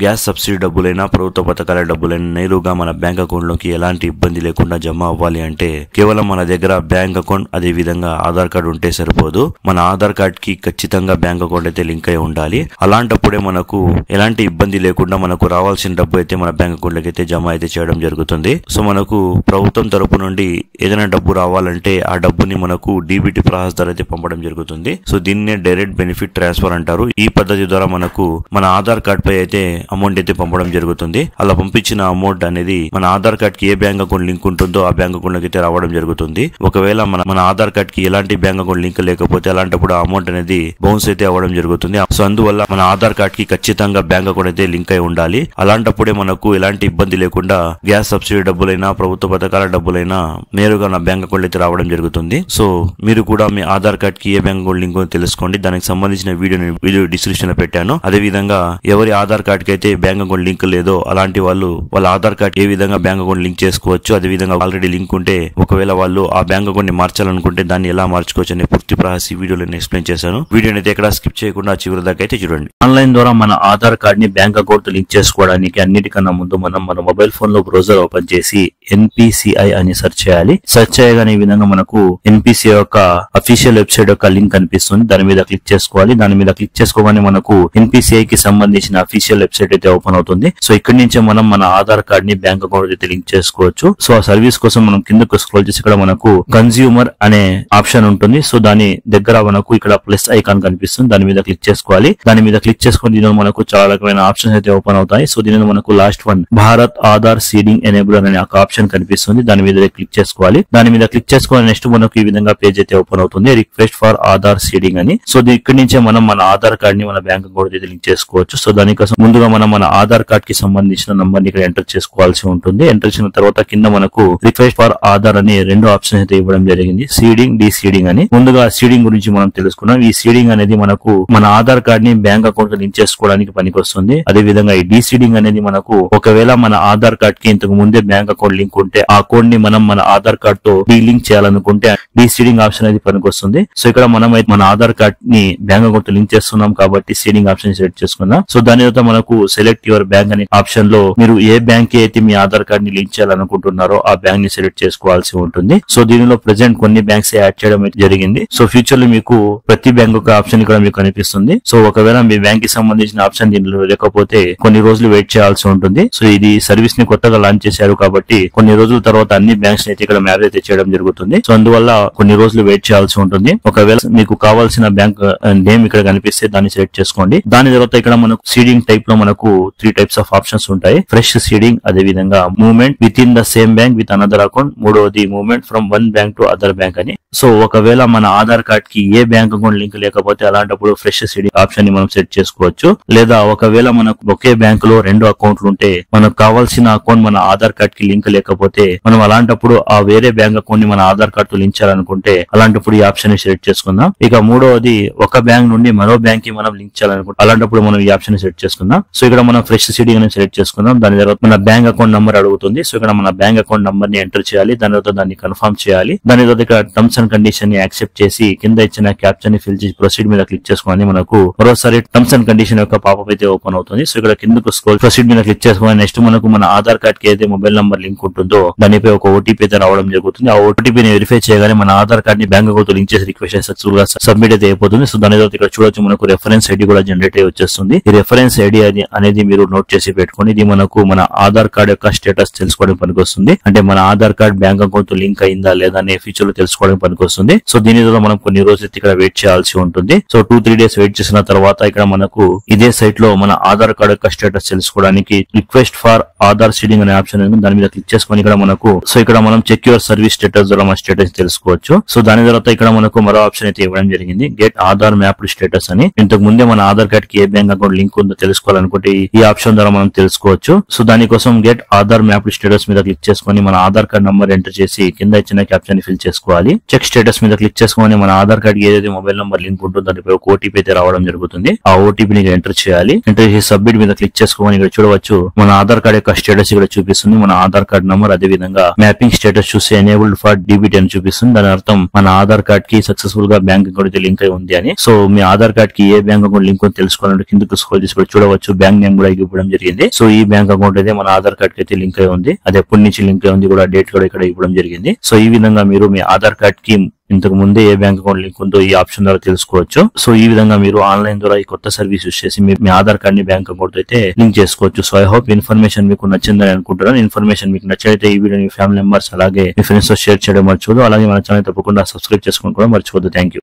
Gas subsidy డబ్బులైనా ప్రభుత్వ పథకాల డబ్బులైనా నేరుగా మన బ్యాంక్ అకౌంట్ లోకి ఎలాంటి ఇబ్బంది లేకుండా జమ అవ్వాలి అంటే కేవలం మన దగ్గర బ్యాంక్ అకౌంట్ అదే విధంగా ఆధార్ కార్డు ఉంటే సరిపోదు. మన ఆధార్ కార్డ్ కి ఖచ్చితంగా బ్యాంక్ అకౌంట్ అయితే లింక్ అయి ఉండాలి. అలాంటప్పుడే మనకు ఎలాంటి ఇబ్బంది లేకుండా మనకు రావాల్సిన డబ్బు అయితే మన బ్యాంక్ అకౌంట్ లోకి అయితే జమ అయితే చేయడం జరుగుతుంది. సో మనకు ప్రభుత్వం తరపు నుండి ఏదైనా డబ్బు రావాలంటే ఆ డబ్బుని మనకు డీబీటీ ప్రాసెస్ ద్వారా అయితే పంపడం జరుగుతుంది. సో దీన్నే డైరెక్ట్ బెనిఫిట్ ట్రాన్స్ఫర్ అంటారు. ఈ పద్ధతి ద్వారా మనకు మన ఆధార్ కార్డ్ పై అయితే అమౌంట్ అయితే పంపడం జరుగుతుంది. అలా పంపించిన అమౌంట్ అనేది మన ఆధార్ కార్డ్ కి ఏ బ్యాంక్ అకౌంట్ లింక్ ఉంటుందో ఆ బ్యాంక్ అకౌంట్ లోకి అయితే రావడం జరుగుతుంది. ఒకవేళ మన ఆధార్ కార్డ్ కి ఎలాంటి బ్యాంక్ అకౌంట్ లింక్ లేకపోతే అలాంటప్పుడు ఆ అమౌంట్ అనేది బౌన్స్ అయితే అవ్వడం జరుగుతుంది. సో అందువల్ల మన ఆధార్ కార్డ్ కి ఖచ్చితంగా బ్యాంక్ అకౌంట్ అయితే లింక్ అయి ఉండాలి. అలాంటప్పుడే మనకు ఎలాంటి ఇబ్బంది లేకుండా గ్యాస్ సబ్సిడీ డబ్బులైనా ప్రభుత్వ పథకాల డబ్బులైనా నేరుగా నా బ్యాంక్ అకౌంట్ అయితే రావడం జరుగుతుంది. సో మీరు కూడా మీ ఆధార్ కార్డ్ కి ఏ బ్యాంక్ అకౌంట్ లింక్ తెలుసుకోండి. దానికి సంబంధించిన వీడియో డిస్క్రిప్షన్ లో పెట్టాను. అదే విధంగా ఎవరి ఆధార్ కార్డ్ కి అయితే బ్యాంక్ అకౌంట్ లింక్ లేదో అలాంటి వాళ్ళు వాళ్ళ ఆధార్ కార్డ్ ఏ విధంగా బ్యాంక్ అకౌంట్ లింక్ చేసుకోవచ్చు, అదే విధంగా ఆల్రెడీ లింక్ ఉంటే ఒకవేళ వాళ్ళు ఆ బ్యాంక్ అకౌంట్ ని మార్చాలనుకుంటే దాన్ని ఎలా మార్చుకోవచ్చు అనే పూర్తి ప్రాసెస్ ఈ వీడియోలో నేను ఎక్స్ప్లెయిన్ చేశాను. వీడియోని అయితే ఎక్కడ స్కిప్ చేయకుండా చివరి దాకా అయితే చూడండి. ఆన్లైన్ ద్వారా మన ఆధార్ కార్డ్ ని బ్యాంక్ అకౌంట్ లింక్ చేసుకోవడానికి అన్నిటికన్నా ముందు మనం మన మొబైల్ ఫోన్ లో బ్రౌజర్ ఓపెన్ చేసి NPCI అని సెర్చ్ చేయాలి. సెర్చ్ చేయగానే ఈ విధంగా మనకు NPCI యొక్క అఫీషియల్ వెబ్సైట్ యొక్క లింక్ కనిపిస్తుంది. దాని మీద క్లిక్ చేసుకోవాలి. దాని మీద క్లిక్ చేసుకోగానే మనకు NPCI కి సంబంధించిన అఫీషియల్ వెబ్సైట్ అయితే ఓపెన్ అవుతుంది. సో ఇక్కడి నుంచే మనం మన ఆధార్ కార్డ్ ని బ్యాంక్ అకౌంట్ అయితే లింక్ చేసుకోవచ్చు. సో ఆ సర్వీస్ కోసం మనం కిందకు స్క్రోల్ చేసి ఇక్కడ మనకు కన్స్యూమర్ అనే ఆప్షన్ ఉంటుంది. సో దాని దగ్గర మనకు ఇక్కడ ప్లస్ ఐకాన్ కనిపిస్తుంది. దాని మీద క్లిక్ చేసుకోవాలి. దాని మీద క్లిక్ చేసుకుని దీనిలో మనకు చాలా రకమైన ఆప్షన్స్ అయితే ఓపెన్ అవుతాయి. సో దీనిలో మనకు last one Bharat Aadhaar seeding enabler అనే ఒక ఆప్షన్ కనిపిస్తుంది. దాని మీద క్లిక్ చేసుకోవాలి. దాని మీద క్లిక్ చేసుకుని నెక్స్ట్ మనకు ఈ విధంగా పేజ్ అయితే ఓపెన్ అవుతుంది. రిక్వెస్ట్ ఫర్ ఆధార్ సీడింగ్ అని. సో ఇక్కడి నుంచే మనం మన ఆధార్ కార్డ్ ని మన బ్యాంక్ అకౌంట్ అయితే లింక్ చేసుకోవచ్చు. సో దానికోసం ముందుగా మనం మన ఆధార్ కార్డ్ కి సంబంధించిన నంబర్ ని ఇక్కడ ఎంటర్ చేసుకోవాల్సి ఉంటుంది. ఎంటర్ చేసిన తర్వాత కింద మనకు రిక్వెస్ట్ ఫర్ ఆధార్ అనే రెండు ఆప్షన్ అయితే ఇవ్వడం జరిగింది, సీడింగ్ డి సీడింగ్ అని. ముందుగా సీడింగ్ గురించి మనం తెలుసుకున్నాం. ఈ సీడింగ్ అనేది మనకు మన ఆధార్ కార్డ్ ని బ్యాంక్ అకౌంట్ లింక్ చేసుకోవడానికి పనికొస్తుంది. అదే విధంగా ఈ డి సీడింగ్ అనేది మనకు ఒకవేళ మన ఆధార్ కార్డ్ కి ఇంతకు ముందే బ్యాంక్ అకౌంట్ లింక్ ఉంటే ఆ అకౌంట్ ని మనం మన ఆధార్ కార్డ్ తో లింక్ చేయాలనుకుంటే డి సీడింగ్ ఆప్షన్ అనేది పనికొస్తుంది. సో ఇక్కడ మనం అయితే మన ఆధార్ కార్డ్ ని బ్యాంక్ అకౌంట్ లింక్ చేస్తున్నాం కాబట్టి సీడింగ్ ఆప్షన్ సెలెక్ట్ చేసుకుందాం. సో దాని తర్వాత మనకు సెలెక్ట్ యువర్ బ్యాంక్ అనే ఆప్షన్ లో మీరు ఏ బ్యాంక్ కి అయితే మీ ఆధార్ కార్డ్ ని లింక్ చేయాలనుకుంటున్నారో ఆ బ్యాంక్ ని సెలెక్ట్ చేసుకోవాల్సి ఉంటుంది. సో దీనిలో ప్రెసెంట్ కొన్ని బ్యాంక్స్ యాడ్ చేయడం అయితే జరిగింది. సో ఫ్యూచర్ లో మీకు ప్రతి బ్యాంక్ ఒక ఆప్షన్ ఇక్కడ మీకు కనిపిస్తుంది. సో ఒకవేళ మీ బ్యాంక్ కి సంబంధించిన ఆప్షన్ దీనిలో లేకపోతే కొన్ని రోజులు వెయిట్ చేయాల్సి ఉంటుంది. సో ఇది సర్వీస్ ని కొత్తగా లాంచ్ చేశారు కాబట్టి కొన్ని రోజుల తర్వాత అన్ని బ్యాంక్స్ అయితే ఇక్కడ మ్యాప్ అయితే చేయడం జరుగుతుంది. సో అందువల్ల కొన్ని రోజులు వెయిట్ చేయాల్సి ఉంటుంది. ఒకవేళ మీకు కావాల్సిన బ్యాంక్ నేమ్ ఇక్కడ కనిపిస్తే దాన్ని సెలెక్ట్ చేసుకోండి. దాని తర్వాత ఇక్కడ మనకు సీడింగ్ టైప్ లో మనకు 3 టైప్స్ ఆఫ్ ఆప్షన్స్ ఉంటాయి. ఫ్రెష్ సీడింగ్, అదే విధంగా movement within the same bank with another account, మూడవది movement from one bank to other bank అని. సో ఒకవేళ మన ఆధార్ కార్డ్ కి ఏ బ్యాంక్ అకౌంట్ లింక్ లేకపోతే అలాంటప్పుడు ఫ్రెష్ సీడింగ్ ఆప్షన్ ని మనం సెట్ చేసుకోవచ్చు. లేదా ఒకవేళ మనకు ఒకే బ్యాంక్ లో 2 అకౌంట్లు ఉంటే మనకు కావాల్సిన అకౌంట్ మన ఆధార్ కార్డ్ కి లింక్ లేకపోతే మనం అలాంటప్పుడు ఆ వేరే బ్యాంక్ అకౌంట్ ని మన ఆధార్ కార్డ్ తో లింక్ చేయాలనుకుంటే అలాంటప్పుడు ఈ ఆప్షన్ ని సెలెక్ట్ చేసుకుందాం. ఇక మూడవది ఒక బ్యాంక్ నుండి మరో బ్యాంక్ కి మనం లింక్ చేయాలనుకుంటే అలాంటప్పుడు మనం ఈ ఆప్షన్ ని సెలెక్ట్ చేసుకుందాం. సో ఇక్కడ మనం ఫ్రెష్ సీడింగ్ అని సెలెక్ట్ చేసుకుందాం. దాని తర్వాత మన బ్యాంక్ అకౌంట్ నంబర్ అడుగుతుంది. సో ఇక్కడ మన బ్యాంక్ అకౌంట్ నంబర్ ని ఎంటర్ చేయాలి. దాని తర్వాత దాన్ని కన్ఫర్మ్ చేయాలి. దాని తర్వాత ఇక్కడ టర్మ్స్ అండ్ కండిషన్ ని యాక్సెప్ట్ చేసి కింద ఇచ్చిన క్యాప్చర్ ని ఫిల్ చేసి ప్రొసీడ్ మీద క్లిక్ చేసుకుని మనకు మరోసారి టర్మ్స్ అండ్ కండిషన్ యొక్క పాపప్ అయితే ఓపెన్ అవుతుంది. సో ఇక్కడ కిందకు స్క్రోల్ ప్రొసీడ్ మీద క్లిక్ చేసుకుని నెక్స్ట్ మనకు మన ఆధార్ కార్డ్ కి అయితే మొబైల్ నంబర్ లింక్ ఉంటుందో దానిపై ఒక ఓటీపీ అయితే రావడం జరుగుతుంది. ఆ ఓటీపీని వెరిఫై చేయగానే మన ఆధార్ కార్డ్ ని బ్యాంక్ అకౌంట్ లింక్ చేసి రిక్వెస్ట్ సక్సెస్ఫుల్ గా సబ్మిట్ అయితే అయిపోతుంది. సో దాని తర్వాత ఇక్కడ చూడొచ్చు మనకు రెఫరెన్స్ ఐడి కూడా జనరేట్ అయ్యి వచ్చేస్తుంది. ఈ రెఫరెన్స్ ఐడి అనేది మీరు నోట్ చేసి పెట్టుకోండి. ఇది మనకు మన ఆధార్ కార్డ్ యొక్క స్టేటస్ తెలుసుకోవడానికి పనికొస్తుంది. అంటే మన ఆధార్ కార్డ్ బ్యాంక్ అకౌంట్ తో లింక్ అయిందా లేదా అనే ఫ్యూచర్ లో తెలుసుకోవడానికి పనికొస్తుంది. సో దీని ద్వారా మనం కొన్ని రోజులు ఇక్కడ వెయిట్ చేయాల్సి ఉంటుంది. సో 2-3 డేస్ వెయిట్ చేసిన తర్వాత ఇక్కడ మనకు ఇదే సైట్ లో మన ఆధార్ కార్డ్ యొక్క స్టేటస్ తెలుసుకోవడానికి రిక్వెస్ట్ ఫర్ ఆధార్ సీడింగ్ అనే ఆప్షన్ ఉంది. దాని మీద క్లిక్ చేసుకొని ఇక్కడ మనకు ఇక్కడ మనం చెక్ యువర్ సర్వీస్ స్టేటస్ ద్వారా మన స్టేటస్ తెలుసుకోవచ్చు. సో దాని తర్వాత ఇక్కడ మనకు మరో ఆప్షన్ అయితే ఇవ్వడం జరిగింది, గెట్ ఆధార్ మ్యాప్డ్ స్టేటస్ అని. ఇంతకు ముందే మన ఆధార్ కార్డ్ కి ఏ బ్యాంక్ అకౌంట్ లింక్ ఉందో తెలుసుకోవాలనుకుంటే ఈ ఆప్షన్ ద్వారా మనం తెలుసుకోవచ్చు. సో దానికోసం గెట్ ఆధార్ మ్యాప్డ్ స్టేటస్ మీద క్లిక్ చేసుకొని మన ఆధార్ కార్డ్ నంబర్ ఎంటర్ చేసి కింద ఇచ్చిన క్యాప్షన్ ని ఫిల్ చేసుకోవాలి. చెక్ స్టేటస్ మీద క్లిక్ చేసుకొని మన ఆధార్ కార్డ్ కి ఏదైతే మొబైల్ నంబర్ లింక్ ఉంటుందో దానిపై ఒక ఓటీపీ అయితే రావడం జరుగుతుంది. ఆ ఓటీపీని ఎంటర్ చేయాలి. ఎంటర్ చేసి సబ్మిట్ మీద క్లిక్ చేసుకొని ఇక్కడ చూడవచ్చు మన ఆధార్ కార్డ్ యొక్క స్టేటస్ ఇక్కడ చూపిస్తుంది. మన ఆధార్ కార్డ్ నంబర్ అదే విధంగా మ్యాపింగ్ స్టేటస్ చూసి ఎనేబుల్డ్ ఫర్ డీబీటీ అని చూపిస్తుంది. దాని అర్థం మన ఆధార్ కార్డ్ కి సక్సెస్ఫుల్ గా బ్యాంక్ అకౌంట్ లింక్ అయి ఉంది అని. సో మీ ఆధార్ కార్డ్ కి ఏ బ్యాంక్ అకౌంట్ లింక్ అని తెలుసుకోవాలంటే కిందకు స్క్రోల్ చేసి చూడవచ్చు బ్యాంక్ బ్యాంక్ నేమ్ కూడా ఇవ్వడం జరిగింది. సో ఈ బ్యాంక్ అకౌంట్ అయితే మన ఆధార్ కార్డ్ కి అయితే లింక్ అయి ఉంది. అది ఎప్పటి నుంచి లింక్ అయి ఉంది కూడా డేట్ కూడా ఇక్కడ ఇవ్వడం జరిగింది. సో ఈ విధంగా మీరు మీ ఆధార్ కార్డ్ కి ఇంతకు ముందే ఏ బ్యాంక్ అకౌంట్ లింక్ ఉందో ఈ ఆప్షన్ ద్వారా తెలుసుకోవచ్చు. సో ఈ విధంగా మీరు ఆన్లైన్ ద్వారా ఈ కొత్త సర్వీస్ యూస్ చేసి మీ ఆధార్ కార్డ్ ని బ్యాంక్ అకౌంట్ అయితే లింక్ చేసుకోవచ్చు. సో ఐ హోప్ ఇన్ఫర్మేషన్ మీకు నచ్చిందని అనుకుంటున్నాను. ఇన్ఫర్మేషన్ మీకు నచ్చితే ఈ వీడియో మీ ఫ్యామిలీ మెంబర్స్ అలాగే మీ ఫ్రెండ్స్ తో షేర్ చేయడం మర్చిపోదు. అలాగే మన ఛానల్ తప్పకుండా సబ్స్క్రైబ్ చేసుకోవడం కూడా మర్చిపోద్దు. Thank you.